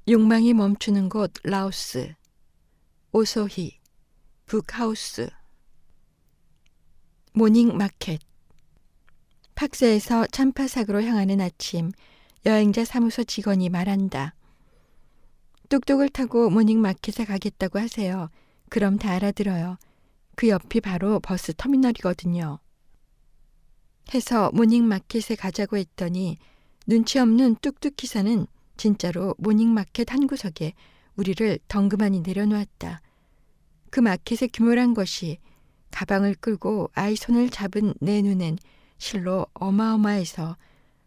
욕망이 멈추는 곳 라오스, 오소히, 북하우스. 모닝마켓. 팍스에서 참파삭으로 향하는 아침, 여행자 사무소 직원이 말한다. 뚝뚝을 타고 모닝마켓에 가겠다고 하세요. 그럼 다 알아들어요. 그 옆이 바로 버스 터미널이거든요. 해서 모닝마켓에 가자고 했더니 눈치 없는 뚝뚝 기사는 진짜로 모닝마켓 한 구석에 우리를 덩그마니 내려놓았다. 그 마켓의 규모란 것이 가방을 끌고 아이 손을 잡은 내 눈엔 실로 어마어마해서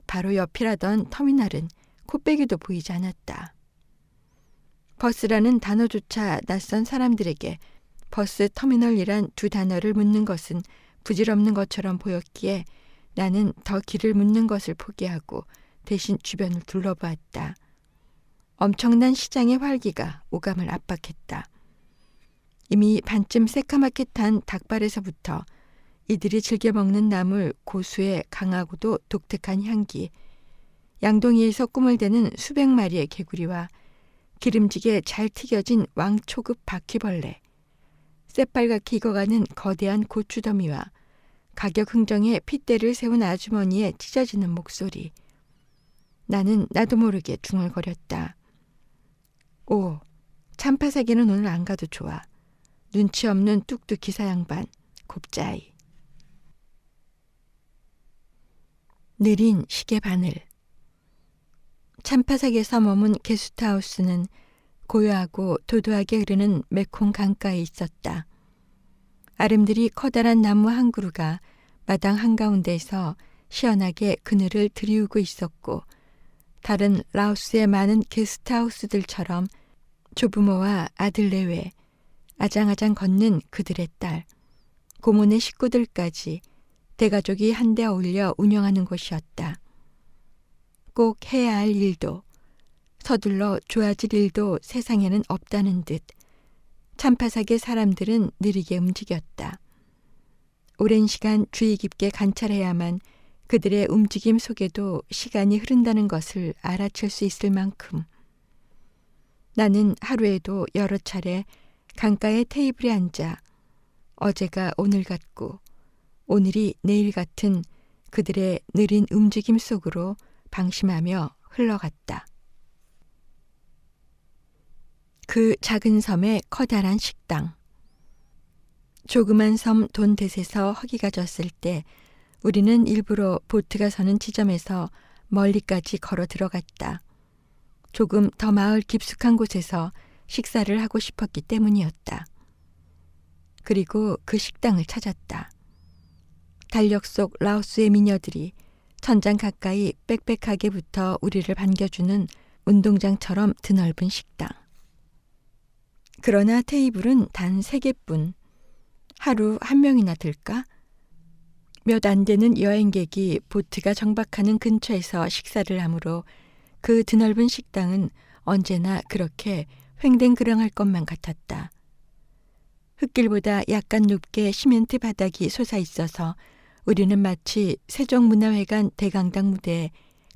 바로 옆이라던 터미널은 코빼기도 보이지 않았다. 버스라는 단어조차 낯선 사람들에게 버스 터미널이란 두 단어를 묻는 것은 부질없는 것처럼 보였기에 나는 더 길을 묻는 것을 포기하고 대신 주변을 둘러보았다. 엄청난 시장의 활기가 오감을 압박했다. 이미 반쯤 새까맣게 탄 닭발에서부터 이들이 즐겨 먹는 나물 고수의 강하고도 독특한 향기, 양동이에서 꿈을 대는 수백 마리의 개구리와 기름지게 잘 튀겨진 왕초급 바퀴벌레, 새빨갛게 익어가는 거대한 고추더미와 가격 흥정에 핏대를 세운 아주머니의 찢어지는 목소리. 나는 나도 모르게 중얼거렸다. 오, 참파사기는 오늘 안 가도 좋아. 눈치 없는 뚝뚝 기사 양반, 곱짜이. 느린 시계 바늘. 참파삭에서 머문 게스트하우스는 고요하고 도도하게 흐르는 메콩 강가에 있었다. 아름드리 커다란 나무 한 그루가 마당 한가운데에서 시원하게 그늘을 들이우고 있었고, 다른 라오스의 많은 게스트하우스들처럼 조부모와 아들 내외, 아장아장 걷는 그들의 딸, 고모네 식구들까지 대가족이 한데 어울려 운영하는 곳이었다. 꼭 해야 할 일도, 서둘러 좋아질 일도 세상에는 없다는 듯 참파삭의 사람들은 느리게 움직였다. 오랜 시간 주의 깊게 관찰해야만 그들의 움직임 속에도 시간이 흐른다는 것을 알아챌 수 있을 만큼. 나는 하루에도 여러 차례 강가의 테이블에 앉아 어제가 오늘 같고 오늘이 내일 같은 그들의 느린 움직임 속으로 방심하며 흘러갔다. 그 작은 섬의 커다란 식당. 조그만 섬 돈댓에서 허기가 졌을 때 우리는 일부러 보트가 서는 지점에서 멀리까지 걸어 들어갔다. 조금 더 마을 깊숙한 곳에서 식사를 하고 싶었기 때문이었다. 그리고 그 식당을 찾았다. 달력 속 라오스의 미녀들이 천장 가까이 빽빽하게 붙어 우리를 반겨주는 운동장처럼 드넓은 식당. 그러나 테이블은 단 3개뿐. 하루 한 명이나 들까? 몇 안 되는 여행객이 보트가 정박하는 근처에서 식사를 하므로 그 드넓은 식당은 언제나 그렇게 횡댕그렁할 것만 같았다. 흙길보다 약간 높게 시멘트 바닥이 솟아 있어서 우리는 마치 세종문화회관 대강당 무대에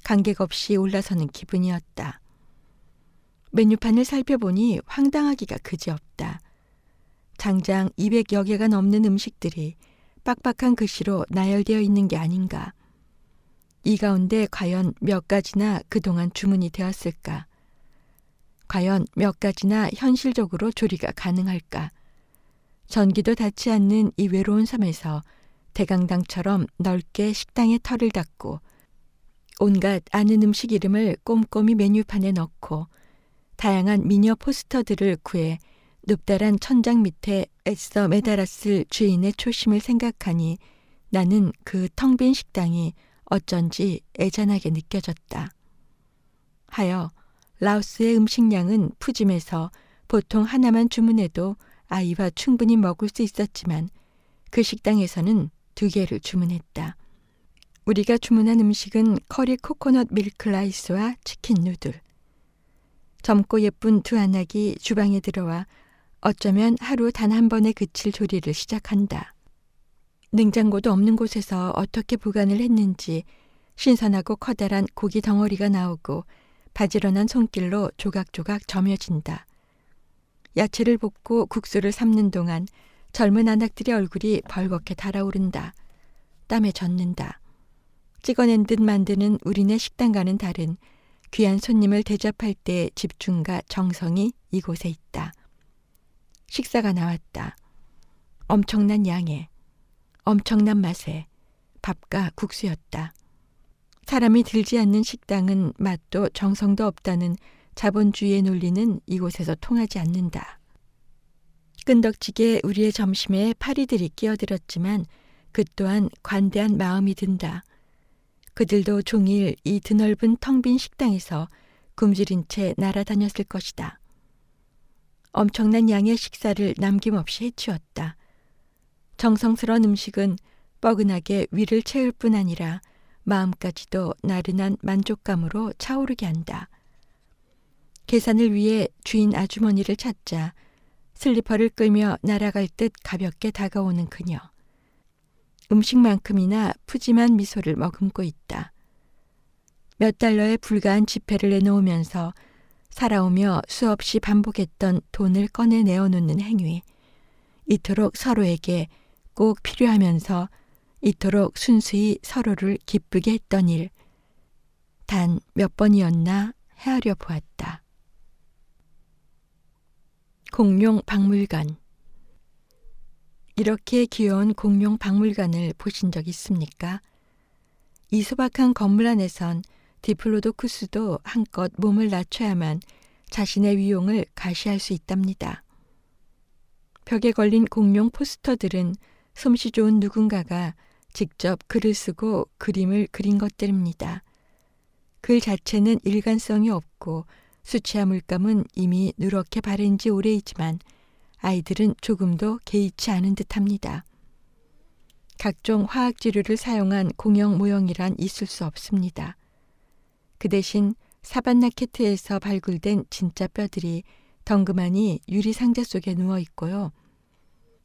간격 없이 올라서는 기분이었다. 메뉴판을 살펴보니 황당하기가 그지없다. 장장 200여 개가 넘는 음식들이 빡빡한 글씨로 나열되어 있는 게 아닌가. 이 가운데 과연 몇 가지나 그동안 주문이 되었을까? 과연 몇 가지나 현실적으로 조리가 가능할까? 전기도 닿지 않는 이 외로운 섬에서 대강당처럼 넓게 식당에 털을 닫고 온갖 아는 음식 이름을 꼼꼼히 메뉴판에 넣고 다양한 미녀 포스터들을 구해 높다란 천장 밑에 애써 매달았을 주인의 초심을 생각하니 나는 그 텅 빈 식당이 어쩐지 애잔하게 느껴졌다. 하여 라오스의 음식량은 푸짐해서 보통 하나만 주문해도 아이와 충분히 먹을 수 있었지만 그 식당에서는 2개를 주문했다. 우리가 주문한 음식은 커리 코코넛 밀크 라이스와 치킨 누들. 젊고 예쁜 두 아낙이 주방에 들어와 어쩌면 하루 단 한 번에 그칠 조리를 시작한다. 냉장고도 없는 곳에서 어떻게 보관을 했는지 신선하고 커다란 고기 덩어리가 나오고 바지런한 손길로 조각조각 저며진다. 야채를 볶고 국수를 삶는 동안 젊은 아낙들의 얼굴이 벌겋게 달아오른다. 땀에 젖는다. 찍어낸 듯 만드는 우리네 식당과는 다른 귀한 손님을 대접할 때의 집중과 정성이 이곳에 있다. 식사가 나왔다. 엄청난 양에, 엄청난 맛에 밥과 국수였다. 사람이 들지 않는 식당은 맛도 정성도 없다는 자본주의의 논리는 이곳에서 통하지 않는다. 끈덕지게 우리의 점심에 파리들이 끼어들었지만 그 또한 관대한 마음이 든다. 그들도 종일 이 드넓은 텅 빈 식당에서 굶주린 채 날아다녔을 것이다. 엄청난 양의 식사를 남김없이 해치웠다. 정성스러운 음식은 뻐근하게 위를 채울 뿐 아니라 마음까지도 나른한 만족감으로 차오르게 한다. 계산을 위해 주인 아주머니를 찾자 슬리퍼를 끌며 날아갈 듯 가볍게 다가오는 그녀. 음식만큼이나 푸짐한 미소를 머금고 있다. 몇 달러에 불과한 지폐를 내놓으면서 살아오며 수없이 반복했던 돈을 꺼내 내어놓는 행위. 이토록 서로에게 꼭 필요하면서 이토록 순수히 서로를 기쁘게 했던 일. 단 몇 번이었나 헤아려 보았다. 공룡 박물관. 이렇게 귀여운 공룡 박물관을 보신 적 있습니까? 이 소박한 건물 안에선 디플로도쿠스도 한껏 몸을 낮춰야만 자신의 위용을 가시할 수 있답니다. 벽에 걸린 공룡 포스터들은 솜씨 좋은 누군가가 직접 글을 쓰고 그림을 그린 것들입니다. 글 자체는 일관성이 없고 수채화 물감은 이미 누렇게 바른 지 오래이지만 아이들은 조금도 개의치 않은 듯합니다. 각종 화학지류를 사용한 공룡 모형이란 있을 수 없습니다. 그 대신 사반나케트에서 발굴된 진짜 뼈들이 덩그마니 유리 상자 속에 누워 있고요.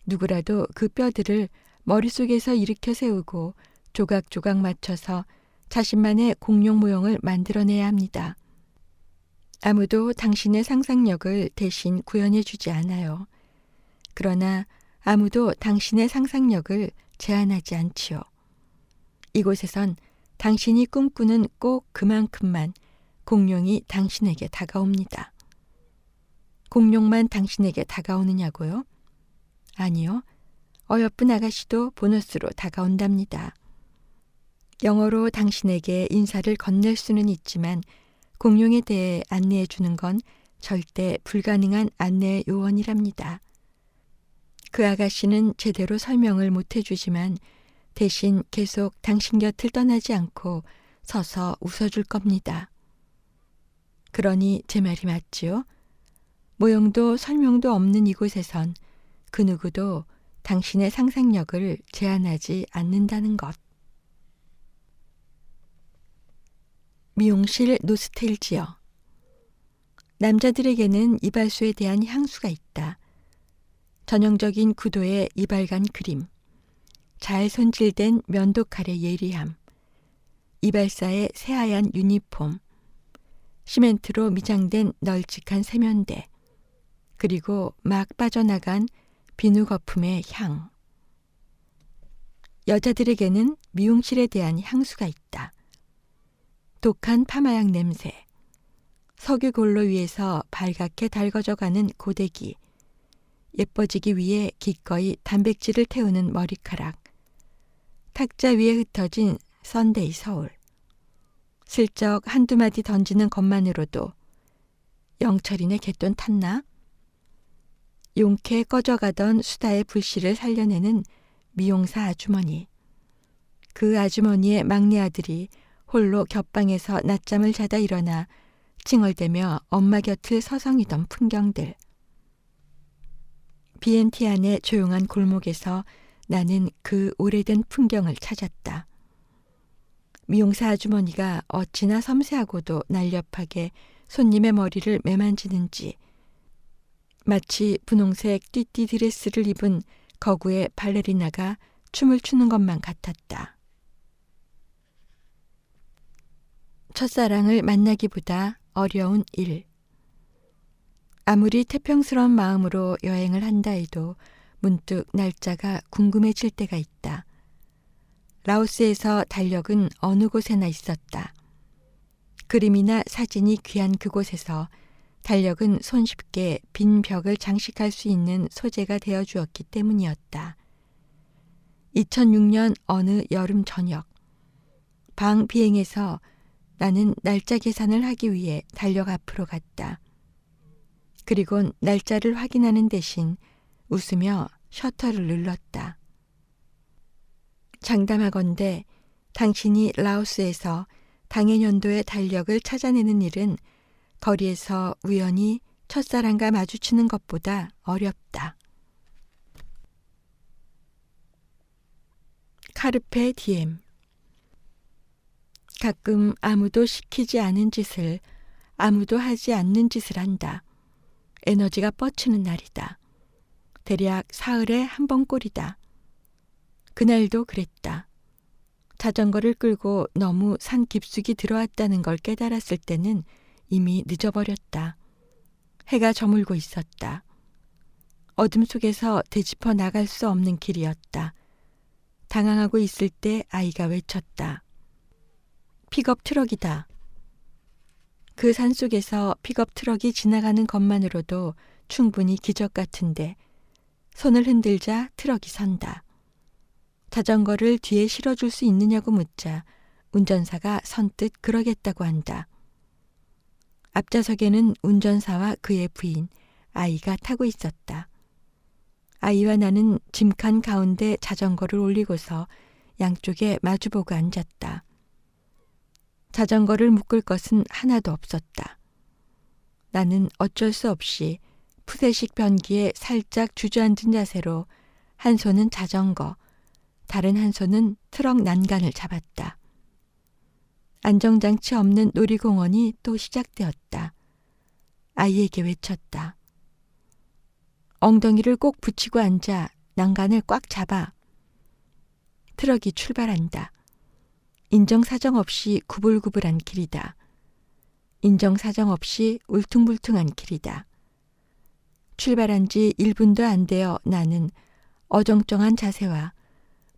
누구라도 그 뼈들을 머릿속에서 일으켜 세우고 조각조각 맞춰서 자신만의 공룡 모형을 만들어내야 합니다. 아무도 당신의 상상력을 대신 구현해 주지 않아요. 그러나 아무도 당신의 상상력을 제한하지 않지요. 이곳에선 당신이 꿈꾸는 꼭 그만큼만 공룡이 당신에게 다가옵니다. 공룡만 당신에게 다가오느냐고요? 아니요. 어여쁜 아가씨도 보너스로 다가온답니다. 영어로 당신에게 인사를 건넬 수는 있지만 공룡에 대해 안내해 주는 건 절대 불가능한 안내 요원이랍니다. 그 아가씨는 제대로 설명을 못 해주지만 대신 계속 당신 곁을 떠나지 않고 서서 웃어줄 겁니다. 그러니 제 말이 맞지요? 모형도 설명도 없는 이곳에선 그 누구도 당신의 상상력을 제한하지 않는다는 것. 미용실 노스텔지어. 남자들에게는 이발소에 대한 향수가 있다. 전형적인 구도의 이발관 그림, 잘 손질된 면도칼의 예리함, 이발사의 새하얀 유니폼, 시멘트로 미장된 널찍한 세면대, 그리고 막 빠져나간 비누 거품의 향. 여자들에게는 미용실에 대한 향수가 있다. 독한 파마약 냄새, 석유 골로 위에서 발갛게 달궈져가는 고데기, 예뻐지기 위해 기꺼이 단백질을 태우는 머리카락, 탁자 위에 흩어진 썬데이 서울. 슬쩍 한두 마디 던지는 것만으로도 영철이네 갯돈 탔나? 용케 꺼져가던 수다의 불씨를 살려내는 미용사 아주머니. 그 아주머니의 막내 아들이 홀로 겹방에서 낮잠을 자다 일어나 칭얼대며 엄마 곁을 서성이던 풍경들. 비엔티안의 조용한 골목에서 나는 그 오래된 풍경을 찾았다. 미용사 아주머니가 어찌나 섬세하고도 날렵하게 손님의 머리를 매만지는지 마치 분홍색 띠띠 드레스를 입은 거구의 발레리나가 춤을 추는 것만 같았다. 첫사랑을 만나기보다 어려운 일. 아무리 태평스러운 마음으로 여행을 한다 해도 문득 날짜가 궁금해질 때가 있다. 라오스에서 달력은 어느 곳에나 있었다. 그림이나 사진이 귀한 그곳에서 달력은 손쉽게 빈 벽을 장식할 수 있는 소재가 되어 주었기 때문이었다. 2006년 어느 여름 저녁, 방 비행에서 나는 날짜 계산을 하기 위해 달력 앞으로 갔다. 그리곤 날짜를 확인하는 대신 웃으며 셔터를 눌렀다. 장담하건대 당신이 라오스에서 당해 연도의 달력을 찾아내는 일은 거리에서 우연히 첫사랑과 마주치는 것보다 어렵다. 카르페 디엠. 가끔 아무도 시키지 않은 짓을, 아무도 하지 않는 짓을 한다. 에너지가 뻗치는 날이다. 대략 사흘에 한 번꼴이다. 그날도 그랬다. 자전거를 끌고 너무 산 깊숙이 들어왔다는 걸 깨달았을 때는 이미 늦어버렸다. 해가 저물고 있었다. 어둠 속에서 되짚어 나갈 수 없는 길이었다. 당황하고 있을 때 아이가 외쳤다. 픽업 트럭이다. 그 산속에서 픽업 트럭이 지나가는 것만으로도 충분히 기적 같은데 손을 흔들자 트럭이 선다. 자전거를 뒤에 실어줄 수 있느냐고 묻자 운전사가 선뜻 그러겠다고 한다. 앞좌석에는 운전사와 그의 부인, 아이가 타고 있었다. 아이와 나는 짐칸 가운데 자전거를 올리고서 양쪽에 마주보고 앉았다. 자전거를 묶을 것은 하나도 없었다. 나는 어쩔 수 없이 푸세식 변기에 살짝 주저앉은 자세로 한 손은 자전거, 다른 한 손은 트럭 난간을 잡았다. 안정장치 없는 놀이공원이 또 시작되었다. 아이에게 외쳤다. 엉덩이를 꼭 붙이고 앉아 난간을 꽉 잡아. 트럭이 출발한다. 인정사정 없이 구불구불한 길이다. 인정사정 없이 울퉁불퉁한 길이다. 출발한 지 1분도 안 되어 나는 어정쩡한 자세와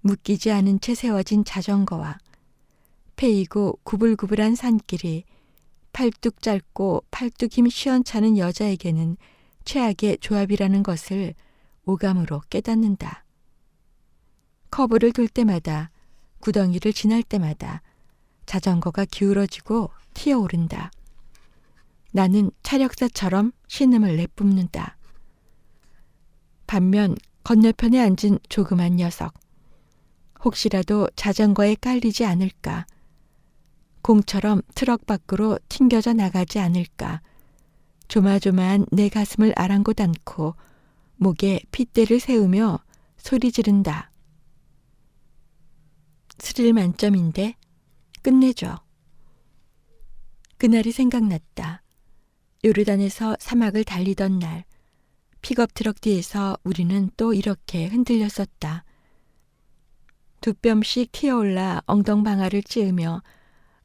묶이지 않은 채 세워진 자전거와 패이고 구불구불한 산길이 팔뚝 짧고 팔뚝 힘 시원찮은 여자에게는 최악의 조합이라는 것을 오감으로 깨닫는다. 커브를 돌 때마다, 구덩이를 지날 때마다 자전거가 기울어지고 튀어오른다. 나는 차력사처럼 신음을 내뿜는다. 반면 건너편에 앉은 조그만 녀석, 혹시라도 자전거에 깔리지 않을까, 공처럼 트럭 밖으로 튕겨져 나가지 않을까, 조마조마한 내 가슴을 아랑곳 않고 목에 핏대를 세우며 소리 지른다. 스릴 만점인데 끝내줘. 그날이 생각났다. 요르단에서 사막을 달리던 날, 픽업 트럭 뒤에서 우리는 또 이렇게 흔들렸었다. 두 뼘씩 튀어올라 엉덩방아를 찌으며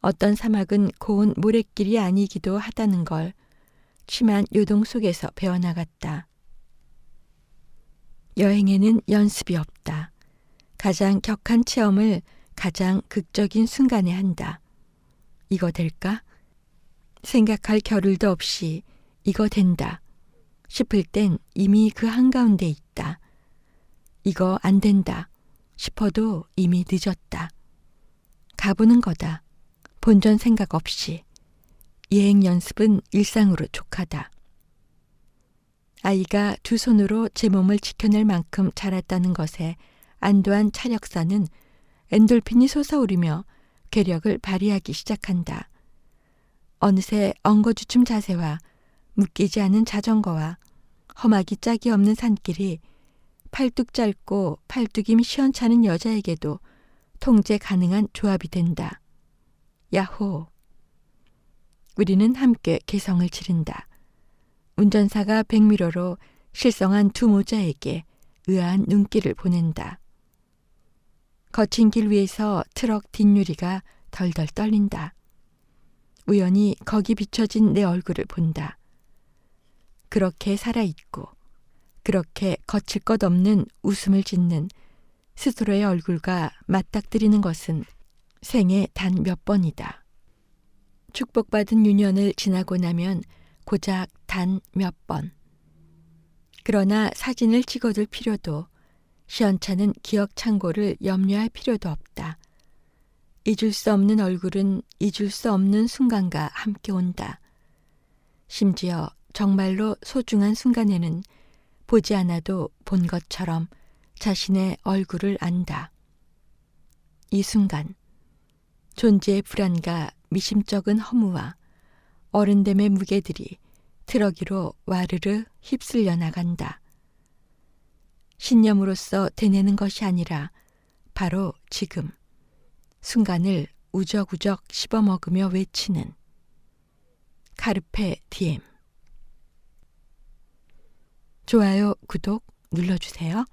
어떤 사막은 고운 모래길이 아니기도 하다는 걸 심한 요동 속에서 배워나갔다. 여행에는 연습이 없다. 가장 격한 체험을 가장 극적인 순간에 한다. 이거 될까? 생각할 겨를도 없이 이거 된다 싶을 땐 이미 그 한가운데 있다. 이거 안 된다 싶어도 이미 늦었다. 가보는 거다. 본전 생각 없이. 예행 연습은 일상으로 족하다. 아이가 두 손으로 제 몸을 지켜낼 만큼 자랐다는 것에 안도한 차력사는 엔돌핀이 솟아오르며 괴력을 발휘하기 시작한다. 어느새 엉거주춤 자세와 묶이지 않은 자전거와 험하기 짝이 없는 산길이 팔뚝 짧고 팔뚝임 시원찮은 여자에게도 통제 가능한 조합이 된다. 야호! 우리는 함께 개성을 지른다. 운전사가 백미러로 실성한 두 모자에게 의아한 눈길을 보낸다. 거친 길 위에서 트럭 뒷유리가 덜덜 떨린다. 우연히 거기 비춰진 내 얼굴을 본다. 그렇게 살아있고 그렇게 거칠 것 없는 웃음을 짓는 스스로의 얼굴과 맞닥뜨리는 것은 생애 단 몇 번이다. 축복받은 유년을 지나고 나면 고작 단 몇 번. 그러나 사진을 찍어둘 필요도 시원찮은 기억 창고를 염려할 필요도 없다. 잊을 수 없는 얼굴은 잊을 수 없는 순간과 함께 온다. 심지어 정말로 소중한 순간에는 보지 않아도 본 것처럼 자신의 얼굴을 안다. 이 순간, 존재의 불안과 미심쩍은 허무와 어른됨의 무게들이 트럭이로 와르르 휩쓸려 나간다. 신념으로서 되뇌는 것이 아니라 바로 지금, 순간을 우적우적 씹어먹으며 외치는 카르페 디엠. 좋아요, 구독 눌러주세요.